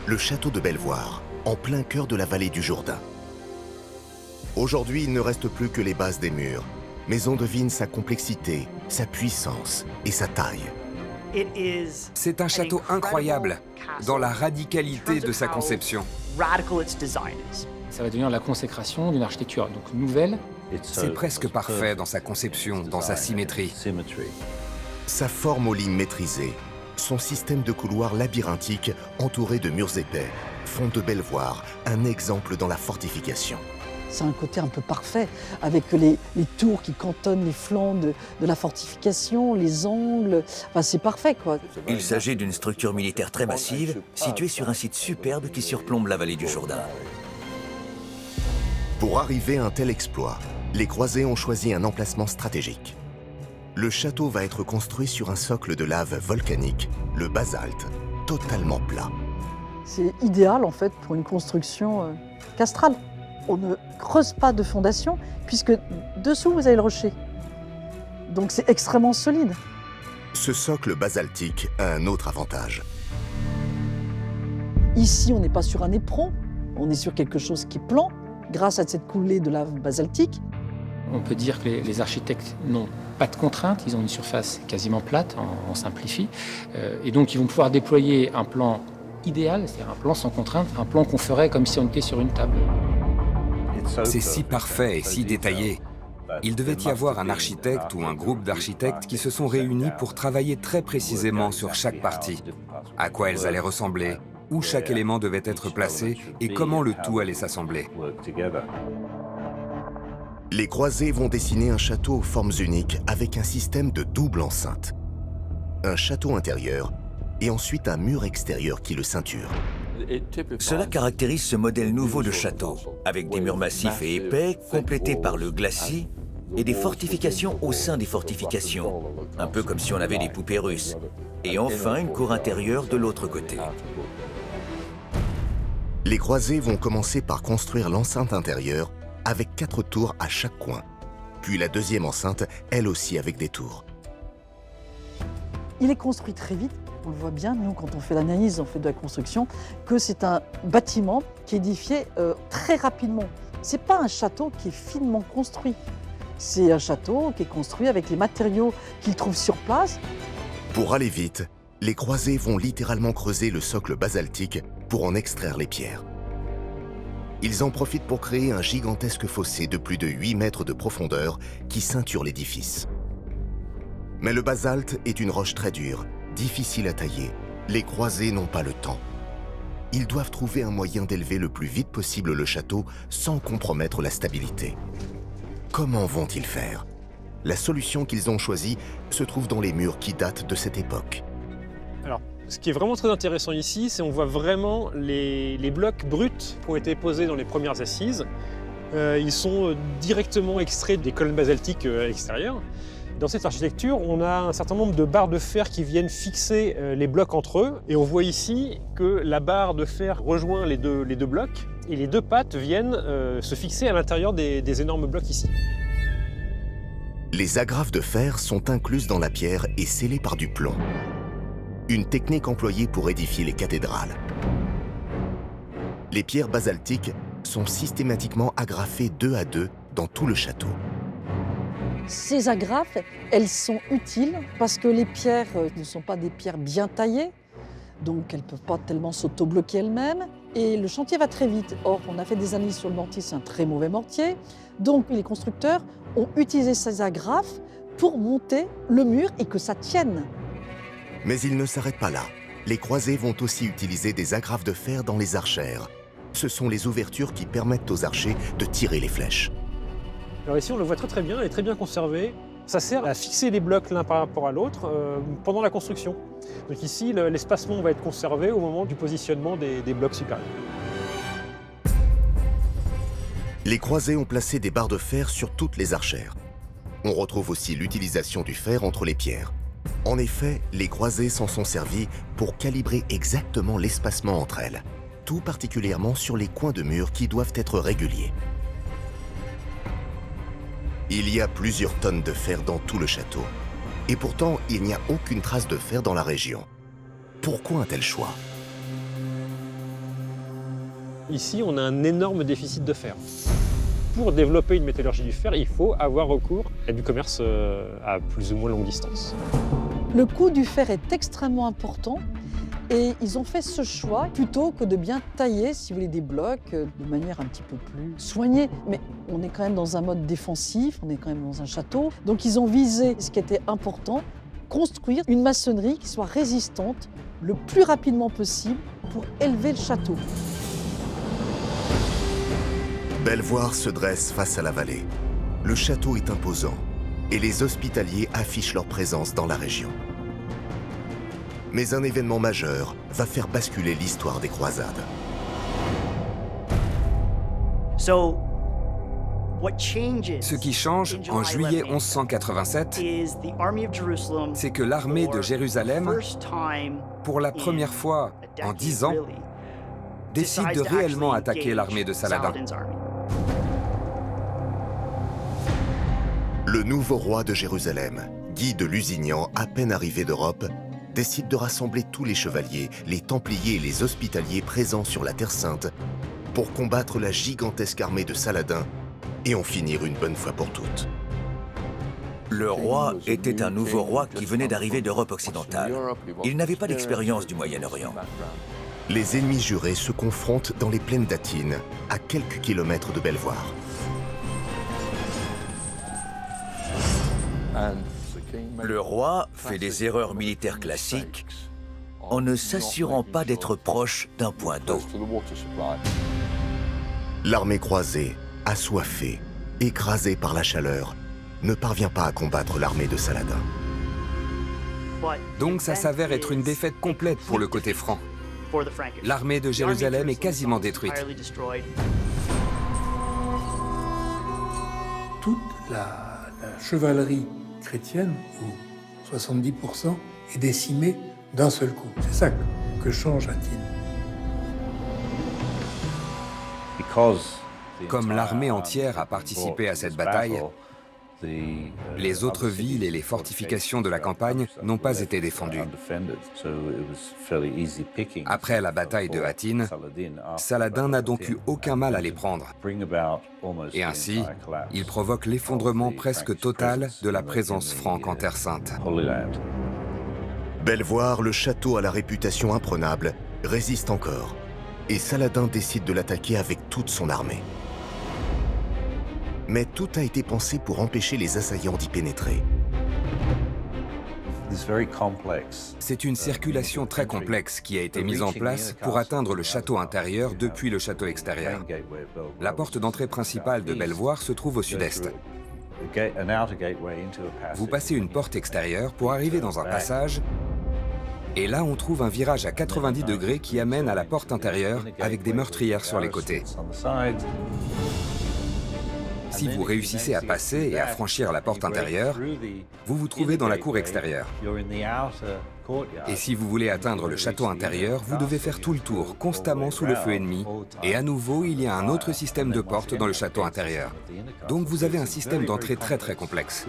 le château de Belvoir, en plein cœur de la vallée du Jourdain. Aujourd'hui, il ne reste plus que les bases des murs, mais on devine sa complexité, sa puissance et sa taille. C'est un château incroyable dans la radicalité de sa conception. Ça va devenir la consécration d'une architecture donc nouvelle. C'est presque parfait dans sa conception, dans sa symétrie. Sa forme aux lignes maîtrisées, son système de couloirs labyrinthiques entourés de murs épais font de Belvoir un exemple dans la fortification. C'est un côté un peu parfait, avec les tours qui cantonnent les flancs de la fortification, les angles. Enfin, c'est parfait, quoi. Il s'agit d'une structure militaire très massive, située sur un site superbe qui surplombe la vallée du Jourdain. Pour arriver à un tel exploit, les croisés ont choisi un emplacement stratégique. Le château va être construit sur un socle de lave volcanique, le basalte, totalement plat. C'est idéal, en fait, pour une construction castrale. On ne creuse pas de fondation, puisque dessous, vous avez le rocher. Donc c'est extrêmement solide. Ce socle basaltique a un autre avantage. Ici, on n'est pas sur un éperon, on est sur quelque chose qui est plan, grâce à cette coulée de lave basaltique. On peut dire que les architectes n'ont pas de contraintes, ils ont une surface quasiment plate, on simplifie, et donc ils vont pouvoir déployer un plan idéal, c'est-à-dire un plan sans contrainte, un plan qu'on ferait comme si on était sur une table. C'est si parfait et si détaillé. Il devait y avoir un architecte ou un groupe d'architectes qui se sont réunis pour travailler très précisément sur chaque partie, à quoi elles allaient ressembler, où chaque élément devait être placé et comment le tout allait s'assembler. Les croisés vont dessiner un château aux formes uniques avec un système de double enceinte. Un château intérieur et ensuite un mur extérieur qui le ceinture. Cela caractérise ce modèle nouveau de château, avec des murs massifs et épais, complétés par le glacis, et des fortifications au sein des fortifications, un peu comme si on avait des poupées russes. Et enfin, une cour intérieure de l'autre côté. Les croisés vont commencer par construire l'enceinte intérieure avec 4 tours à chaque coin, puis la deuxième enceinte, elle aussi avec des tours. Il est construit très vite. On le voit bien, nous, quand on fait l'analyse, on fait de la construction, que c'est un bâtiment qui est édifié très rapidement. Ce n'est pas un château qui est finement construit. C'est un château qui est construit avec les matériaux qu'ils trouvent sur place. Pour aller vite, les croisés vont littéralement creuser le socle basaltique pour en extraire les pierres. Ils en profitent pour créer un gigantesque fossé de plus de 8 mètres de profondeur qui ceinture l'édifice. Mais le basalte est une roche très dure, difficile à tailler. Les croisés n'ont pas le temps. Ils doivent trouver un moyen d'élever le plus vite possible le château sans compromettre la stabilité. Comment vont-ils faire? La solution qu'ils ont choisie se trouve dans les murs qui datent de cette époque. Alors, ce qui est vraiment très intéressant ici, c'est qu'on voit vraiment les blocs bruts qui ont été posés dans les premières assises. Ils sont directement extraits des colonnes basaltiques extérieures. Dans cette architecture, on a un certain nombre de barres de fer qui viennent fixer les blocs entre eux. Et on voit ici que la barre de fer rejoint les deux blocs et les deux pattes viennent se fixer à l'intérieur des énormes blocs ici. Les agrafes de fer sont incluses dans la pierre et scellées par du plomb. Une technique employée pour édifier les cathédrales. Les pierres basaltiques sont systématiquement agrafées 2 à 2 dans tout le château. Ces agrafes, elles sont utiles parce que les pierres ne sont pas des pierres bien taillées, donc elles ne peuvent pas tellement s'auto-bloquer elles-mêmes, et le chantier va très vite. Or, on a fait des analyses sur le mortier, c'est un très mauvais mortier, donc les constructeurs ont utilisé ces agrafes pour monter le mur et que ça tienne. Mais ils ne s'arrêtent pas là. Les croisés vont aussi utiliser des agrafes de fer dans les archères. Ce sont les ouvertures qui permettent aux archers de tirer les flèches. Alors ici, on le voit très bien, elle est très bien conservée. Ça sert à fixer les blocs l'un par rapport à l'autre pendant la construction. Donc ici, l'espacement va être conservé au moment du positionnement des blocs supérieurs. Les croisés ont placé des barres de fer sur toutes les archères. On retrouve aussi l'utilisation du fer entre les pierres. En effet, les croisés s'en sont servis pour calibrer exactement l'espacement entre elles, tout particulièrement sur les coins de murs qui doivent être réguliers. Il y a plusieurs tonnes de fer dans tout le château. Et pourtant, il n'y a aucune trace de fer dans la région. Pourquoi un tel choix? Ici, on a un énorme déficit de fer. Pour développer une métallurgie du fer, il faut avoir recours à du commerce à plus ou moins longue distance. Le coût du fer est extrêmement important et ils ont fait ce choix plutôt que de bien tailler, si vous voulez, des blocs de manière un petit peu plus soignée. Mais on est quand même dans un mode défensif, on est quand même dans un château. Donc ils ont visé ce qui était important, construire une maçonnerie qui soit résistante le plus rapidement possible pour élever le château. Belvoir se dresse face à la vallée. Le château est imposant et les hospitaliers affichent leur présence dans la région. Mais un événement majeur va faire basculer l'histoire des croisades. Ce qui change en juillet 1187, c'est que l'armée de Jérusalem, pour la première fois en 10 ans, décide de réellement attaquer l'armée de Saladin. Le nouveau roi de Jérusalem, Guy de Lusignan, à peine arrivé d'Europe, décide de rassembler tous les chevaliers, les templiers et les hospitaliers présents sur la Terre Sainte pour combattre la gigantesque armée de Saladin et en finir une bonne fois pour toutes. Le roi était un nouveau roi qui venait d'arriver d'Europe occidentale. Il n'avait pas d'expérience du Moyen-Orient. Les ennemis jurés se confrontent dans les plaines d'Athine, à quelques kilomètres de Belvoir. Le roi fait des erreurs militaires classiques en ne s'assurant pas d'être proche d'un point d'eau. L'armée croisée, assoiffée, écrasée par la chaleur, ne parvient pas à combattre l'armée de Saladin. Donc ça s'avère être une défaite complète pour le côté franc. L'armée de Jérusalem est quasiment détruite. Toute la chevalerie chrétienne, ou 70%, est décimée d'un seul coup. C'est ça que change Athènes. Comme l'armée entière a participé à cette bataille, les autres villes et les fortifications de la campagne n'ont pas été défendues. Après la bataille de Hattin, Saladin n'a donc eu aucun mal à les prendre. Et ainsi, il provoque l'effondrement presque total de la présence franque en Terre Sainte. Belvoir, le château à la réputation imprenable, résiste encore. Et Saladin décide de l'attaquer avec toute son armée. Mais tout a été pensé pour empêcher les assaillants d'y pénétrer. C'est une circulation très complexe qui a été mise en place pour atteindre le château intérieur depuis le château extérieur. La porte d'entrée principale de Belvoir se trouve au sud-est. Vous passez une porte extérieure pour arriver dans un passage, et là on trouve un virage à 90 degrés qui amène à la porte intérieure avec des meurtrières sur les côtés. Si vous réussissez à passer et à franchir la porte intérieure, vous vous trouvez dans la cour extérieure. Et si vous voulez atteindre le château intérieur, vous devez faire tout le tour, constamment sous le feu ennemi. Et à nouveau, il y a un autre système de portes dans le château intérieur. Donc vous avez un système d'entrée très complexe.